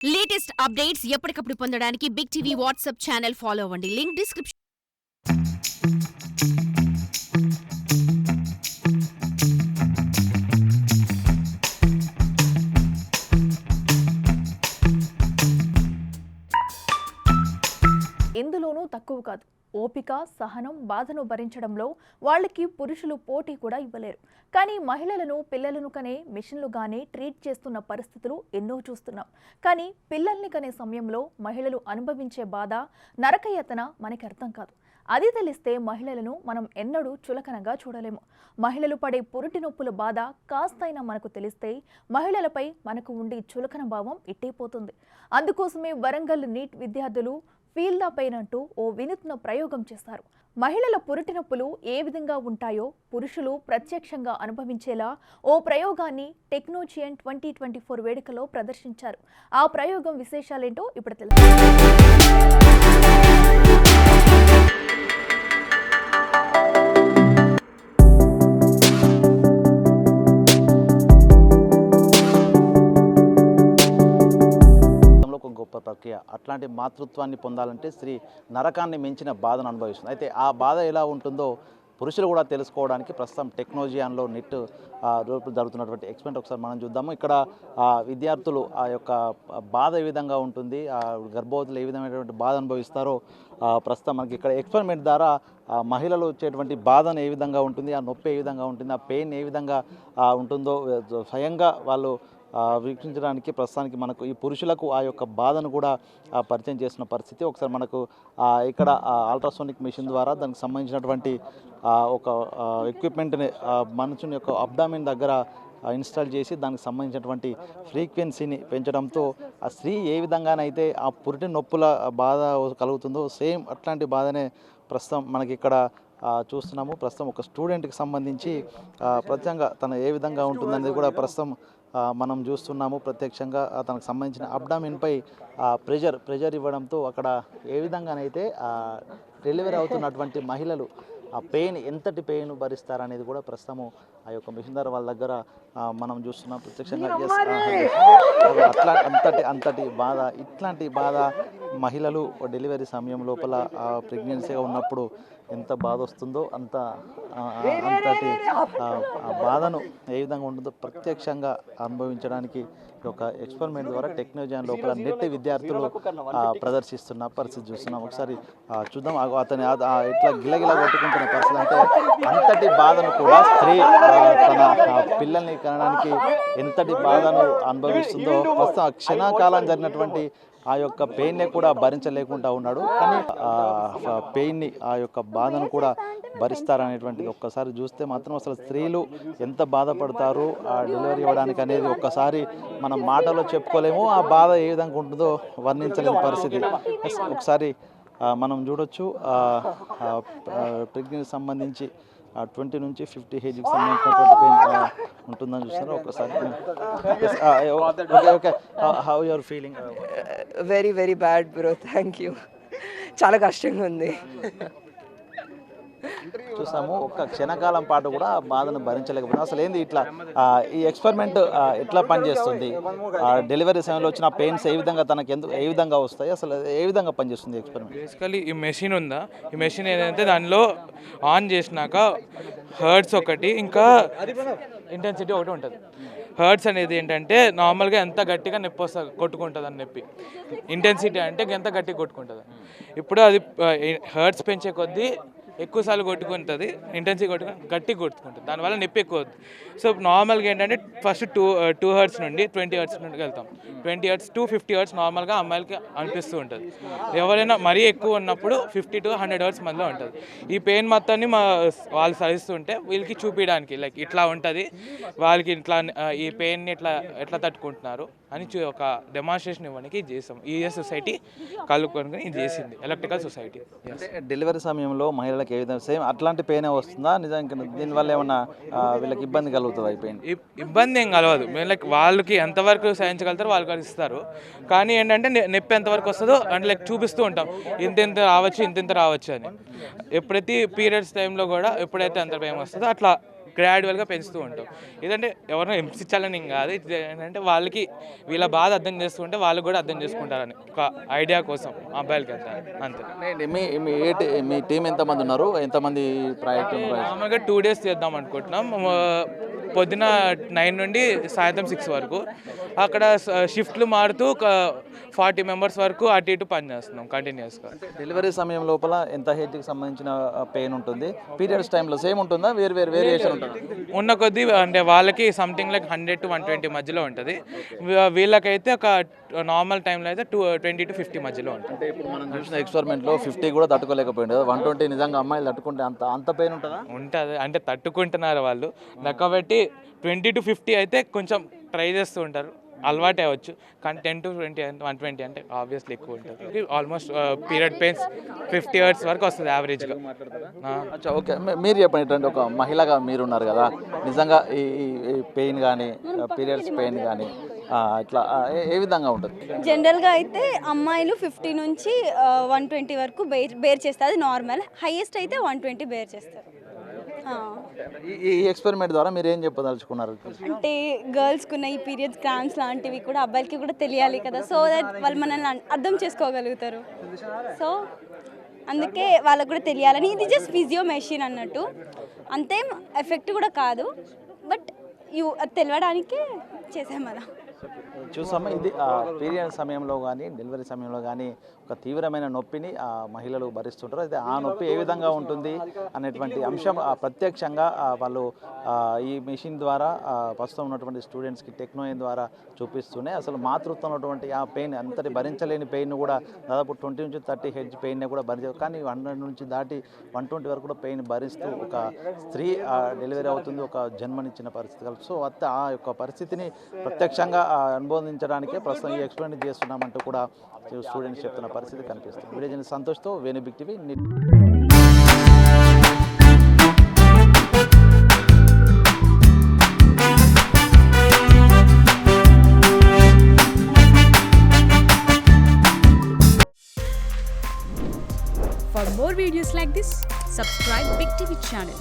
Latest updates ఎప్పటికప్పుడు పొందడానికి big TV WhatsApp channel follow అవ్వండి. Link description. ఎందులోనూ తక్కువ కాదు. ఓపిక, సహనం, బాధను భరించడంలో వాళ్ళకి పురుషులు పోటీ కూడా ఇవ్వలేరు. కానీ మహిళలను పిల్లలను కనే మిషన్లుగానే ట్రీట్ చేస్తున్న పరిస్థితులు ఎన్నో చూస్తున్నాం. కానీ పిల్లల్ని కనే సమయంలో మహిళలు అనుభవించే బాధ, నరకయాతన మనకి అర్థం కాదు. అది తెలిస్తే మహిళలను మనం ఎన్నడూ చులకనగా చూడలేము. మహిళలు పడే పురిటి నొప్పుల బాధ కాస్తైనా మనకు తెలిస్తే మహిళలపై మనకు ఉండే చులకన భావం ఇట్టేపోతుంది. అందుకోసమే వరంగల్ నీట్ విద్యార్థులు ఫీల్ ద పెయిన్ అంటూ ఓ వినూత్న ప్రయోగం చేశారు. మహిళల పురిటి నొప్పులు ఏ విధంగా ఉంటాయో పురుషులు ప్రత్యక్షంగా అనుభవించేలా ఓ ప్రయోగాన్ని టెక్నోచియన్ 2024 వేడుకలో ప్రదర్శించారు. ఆ ప్రయోగం విశేషాలేంటో ఇప్పుడు తెలుసు. గొప్ప ప్రక్రియ. అట్లాంటి మాతృత్వాన్ని పొందాలంటే స్త్రీ నరకాన్ని మించిన బాధను అనుభవిస్తుంది. అయితే ఆ బాధ ఎలా ఉంటుందో పురుషులు కూడా తెలుసుకోవడానికి ప్రస్తుతం టెక్నాలజీలో నెట్ జరుగుతున్నటువంటి ఎక్స్పెరిమెంట్ ఒకసారి మనం చూద్దాము. ఇక్కడ విద్యార్థులు ఆ యొక్క బాధ ఏ విధంగా ఉంటుంది, ఆ గర్భవతులు ఏ విధమైనటువంటి బాధ అనుభవిస్తారో ప్రస్తుతం మనకి ఇక్కడ ఎక్స్పెరిమెంట్ ద్వారా మహిళలు వచ్చేటువంటి బాధను ఏ విధంగా ఉంటుంది, ఆ నొప్పి ఏ విధంగా ఉంటుంది, ఆ పెయిన్ ఏ విధంగా ఉంటుందో స్వయంగా వాళ్ళు వీక్షించడానికి ప్రస్తుతానికి మనకు ఈ పురుషులకు ఆ యొక్క బాధను కూడా పరిచయం చేస్తున్న పరిస్థితి. ఒకసారి మనకు ఇక్కడ అల్ట్రాసోనిక్ మిషన్ ద్వారా దానికి సంబంధించినటువంటి ఒక ఎక్విప్మెంట్ని మనుషుని యొక్క అబ్డామిన్ దగ్గర ఇన్స్టాల్ చేసి దానికి సంబంధించినటువంటి ఫ్రీక్వెన్సీని పెంచడంతో ఆ స్త్రీ ఏ విధంగానైతే ఆ పురిటి నొప్పుల బాధ కలుగుతుందో సేమ్ అట్లాంటి బాధనే ప్రస్తుతం మనకి ఇక్కడ చూస్తున్నాము. ప్రస్తుతం ఒక స్టూడెంట్కి సంబంధించి ప్రత్యేకంగా తను ఏ విధంగా ఉంటుందనేది కూడా ప్రస్తుతం మనం చూస్తున్నాము. ప్రత్యక్షంగా తనకు సంబంధించిన అబ్డామిన్పై ప్రెజర్ ఇవ్వడంతో అక్కడ ఏ విధంగానైతే డెలివరీ అవుతున్నటువంటి మహిళలు ఆ పెయిన్ ఎంతటి పెయిన్ భరిస్తారనేది కూడా ప్రస్తుతము ఆ యొక్క మిషన్ ద్వారా వాళ్ళ దగ్గర మనం చూస్తున్నాం ప్రత్యక్షంగా. అంతటి బాధ, ఇట్లాంటి బాధ మహిళలు డెలివరీ సమయం లోపల ప్రెగ్నెన్సీగా ఉన్నప్పుడు ఎంత బాధ వస్తుందో అంతటి బాధను ఏ విధంగా ఉంటుందో ప్రత్యక్షంగా అనుభవించడానికి ఒక ఎక్స్పెరిమెంట్ ద్వారా టెక్నాలజీ లోపల నెట్ విద్యార్థులు ప్రదర్శిస్తున్న పరిస్థితి చూస్తున్నాం. ఒకసారి చూద్దాం. అతని ఎట్లా గిలగిల కొట్టుకుంటున్న పరిస్థితి అంటే అంతటి బాధను కూడా స్త్రీ తన పిల్లల్ని కనడానికి ఎంతటి బాధను అనుభవిస్తుందో ప్రస్తుతం క్షణకాలం జరిగినటువంటి ఆ యొక్క పెయిన్ని కూడా భరించలేకుండా ఉన్నాడు. కానీ పెయిన్ని ఆ యొక్క బాధను కూడా భరిస్తారనేటువంటిది ఒక్కసారి చూస్తే మాత్రం అసలు స్త్రీలు ఎంత బాధపడతారు ఆ డెలివరీ ఇవ్వడానికి అనేది ఒక్కసారి మనం మాటలో చెప్పుకోలేము. ఆ బాధ ఏ విధంగా ఉంటుందో వర్ణించలేని పరిస్థితి. ఒకసారి మనం చూడొచ్చు ప్రెగ్నెన్సీ సంబంధించి 20 నుంచి 50 kgకి సంబంధించినటువంటి పెయిన్ ఉంటుందని చూస్తారు. ఒకసారి okay how you are feeling? Very very bad bro, thank you. చాలా కష్టంగా ఉంది. చూసాము ఒక క్షణకాలం పాటు కూడా బాధను భరించలేకపోతే అసలు ఏంది ఇట్లా ఈ ఎక్స్పెరిమెంట్ ఎట్లా పనిచేస్తుంది, డెలివరీ సమయంలో వచ్చిన పెయిన్స్ ఏ విధంగా తనకు ఏ విధంగా వస్తాయి, అసలు ఏ విధంగా పనిచేస్తుంది ఎక్స్పెరిమెంట్? బేసికలీ ఈ మెషిన్ ఉందా, ఈ మెషిన్ ఏదంటే దానిలో ఆన్ చేసినాక హర్ట్స్ ఒకటి ఇంకా ఇంటెన్సిటీ ఒకటి ఉంటుంది. హర్ట్స్ అనేది ఏంటంటే నార్మల్గా ఎంత గట్టిగా నొప్పి వస్తుంది, కొట్టుకుంటుంది అని నొప్పి. ఇంటెన్సిటీ అంటే ఎంత గట్టిగా కొట్టుకుంటుంది. ఇప్పుడు అది హర్ట్స్ పెంచే కొద్దీ ఎక్కువసార్లు కొట్టుకుంటుంది, ఇంటెన్సిటీ గట్టిగా కొట్టుకుంటుంది, దానివల్ల నొప్పి ఎక్కువ అవుతుంది. సో నార్మల్గా ఏంటంటే ఫస్ట్ టూ హర్ట్స్ నుండి 20 హర్ట్స్ నుండి వెళ్తాం. 20 హర్ట్స్ to 50 హర్ట్స్ నార్మల్గా అమ్మాయిలకి అనిపిస్తూ ఉంటుంది. ఎవరైనా మరీ ఎక్కువ ఉన్నప్పుడు 50 to 100 హర్ట్స్ మధ్యలో ఉంటుంది. ఈ పెయిన్ మొత్తాన్ని వాళ్ళు సహిస్తుంటే వీళ్ళకి చూపించడానికి లైక్ ఇట్లా ఉంటుంది, వాళ్ళకి ఇట్లా ఈ పెయిన్ని ఎట్లా తట్టుకుంటున్నారు అని ఒక డెమాన్స్ట్రేషన్ ఇవ్వడానికి ఇది చేసాం. ఈఎస్ సొసైటీ కలుపుకొని ఇది చేసింది, ఎలక్ట్రికల్ సొసైటీ. డెలివరీ సమయంలో మహిళలకు ఏ విధంగా సేమ్ అట్లాంటి పెయిన్ వస్తుందా నిజానికి? దీనివల్ల ఏమన్నా వీళ్ళకి ఇబ్బంది కలుగుతుంది? అయిపోయింది ఇబ్బంది ఏం కలవదు. లైక్ వాళ్ళకి ఎంతవరకు సహించగలుగుతారో వాళ్ళకి ఇస్తారు. కానీ ఏంటంటే నొప్పి ఎంతవరకు వస్తుందో అంటే లైక్ చూపిస్తూ ఉంటాం, ఇంత రావచ్చు ఇంత రావచ్చు అని. ఎప్పుడైతే పీరియడ్స్ టైంలో కూడా ఎప్పుడైతే ఎంత భయం వస్తుందో అట్లా గ్రాడ్యువల్గా పెంచుతూ ఉంటాం. ఇదంటే ఎవరైనా హింసించాలని ఏం కాదు, ఇది ఏంటంటే వాళ్ళకి వీళ్ళ బాధ అర్థం చేసుకుంటే వాళ్ళు కూడా అర్థం చేసుకుంటారని ఒక ఐడియా కోసం అబ్బాయిలకి వెళ్తారు అంతే. మీ టీం ఎంతమంది ఉన్నారు, ఎంతమంది ప్రాజెక్ట్? నార్మల్గా 2 days చేద్దాం అనుకుంటున్నాం. పొద్దున 9 నుండి సాయంత్రం 6 వరకు. అక్కడ షిఫ్ట్లు మారుతూ ఒక 40 members వరకు అటు ఇటు పని చేస్తున్నాం కంటిన్యూస్గా. డెలివరీ సమయం లోపల ఎంత హెడ్కి సంబంధించిన పెయిన్ ఉంటుంది? పీరియడ్స్ టైంలో సేమ్ ఉంటుందా, వేరు వేరియేషన్ ఉంటుందా? ఉన్న కొద్దీ అంటే వాళ్ళకి సంథింగ్ లైక్ 100 to 120 మధ్యలో ఉంటుంది. వీళ్ళకైతే ఒక నార్మల్ టైంలో అయితే 20 to 50 మధ్యలో ఉంటుంది. అంటే ఇప్పుడు మనం చూసిన ఎక్స్పెరిమెంట్లో 50 కూడా తట్టుకోలేకపోయింది కదా, 120 నిజంగా అమ్మాయిలు తట్టుకుంటే అంత పెయిన్ ఉంటుందా? ఉంటుంది, అంటే తట్టుకుంటున్నారు వాళ్ళు. కాబట్టి 20 to 50 అయితే కొంచెం ట్రై చేస్తూ ఉంటారు, అలవాటే అవ్వచ్చు. కానీ 10 to 20 120 అంటే ఆబ్వియస్లీ ఎక్కువ ఉంటుంది. ఆల్మోస్ట్ పీరియడ్ పెయిన్స్ 50 Hz వరకు వస్తుంది యావరేజ్గా. అచ్చా, ఓకే. మీరు చెప్పండి, ఒక మహిళగా మీరు ఉన్నారు కదా, నిజంగా ఈ పెయిన్ కానీ పీరియడ్స్ పెయిన్ కానీ ఇట్లా ఏ విధంగా ఉంటుంది? జనరల్గా అయితే అమ్మాయిలు 50 నుంచి 120 వరకు బేర్ చేస్తారు, అది నార్మల్. హైయెస్ట్ అయితే 120 బేర్ చేస్తారు. ఈ ఎక్స్పెరిమెంట్ ద్వారా మీరు ఏం చెప్పదలుచుకున్నారు? అంటే గర్ల్స్కున్న ఈ పీరియడ్స్ క్రాంప్స్ లాంటివి కూడా అబ్బాయిలకి కూడా తెలియాలి కదా, సో దట్ వాళ్ళు మనల్ని అర్థం చేసుకోగలుగుతారు. సో అందుకే వాళ్ళకు కూడా తెలియాలని. ఇది జస్ట్ ఫిజియో మెషిన్ అన్నట్టు, అంతేం ఎఫెక్ట్ కూడా కాదు, బట్ తెలియడానికే చేసాం అలా. చూసాము, ఇది పీరియడ్ సమయంలో కానీ డెలివరీ సమయంలో కానీ ఒక తీవ్రమైన నొప్పిని మహిళలు భరిస్తుంటారు. అయితే ఆ నొప్పి ఏ విధంగా ఉంటుంది అనేటువంటి అంశం ప్రత్యక్షంగా వాళ్ళు ఈ మెషిన్ ద్వారా ప్రస్తుతం ఉన్నటువంటి స్టూడెంట్స్కి టెక్నాలజీ ద్వారా చూపిస్తూనే అసలు మాతృత్వం ఉన్నటువంటి ఆ పెయిన్, అంతటి భరించలేని పెయిన్ కూడా దాదాపు 20 నుంచి 30 Hz పెయిన్ కూడా భరించారు. కానీ 100 నుంచి దాటి 120 వరకు కూడా పెయిన్ భరిస్తూ ఒక స్త్రీ డెలివరీ అవుతుంది, ఒక జన్మనిచ్చిన పరిస్థితి కలుగు. సో ఆ యొక్క పరిస్థితిని ప్రత్యక్షంగా అనుభవించడానికే ప్రస్తుతం ఈ ఎక్స్పెరిమెంట్ చేస్తున్నామంటూ కూడా స్టూడెంట్స్ చెప్తున్న పరిస్థితి కనిపిస్తుంది. వీడియో జర్నలిస్ట్ సంతోష్తో Venu big TV. For more videos like this, subscribe Big TV channel.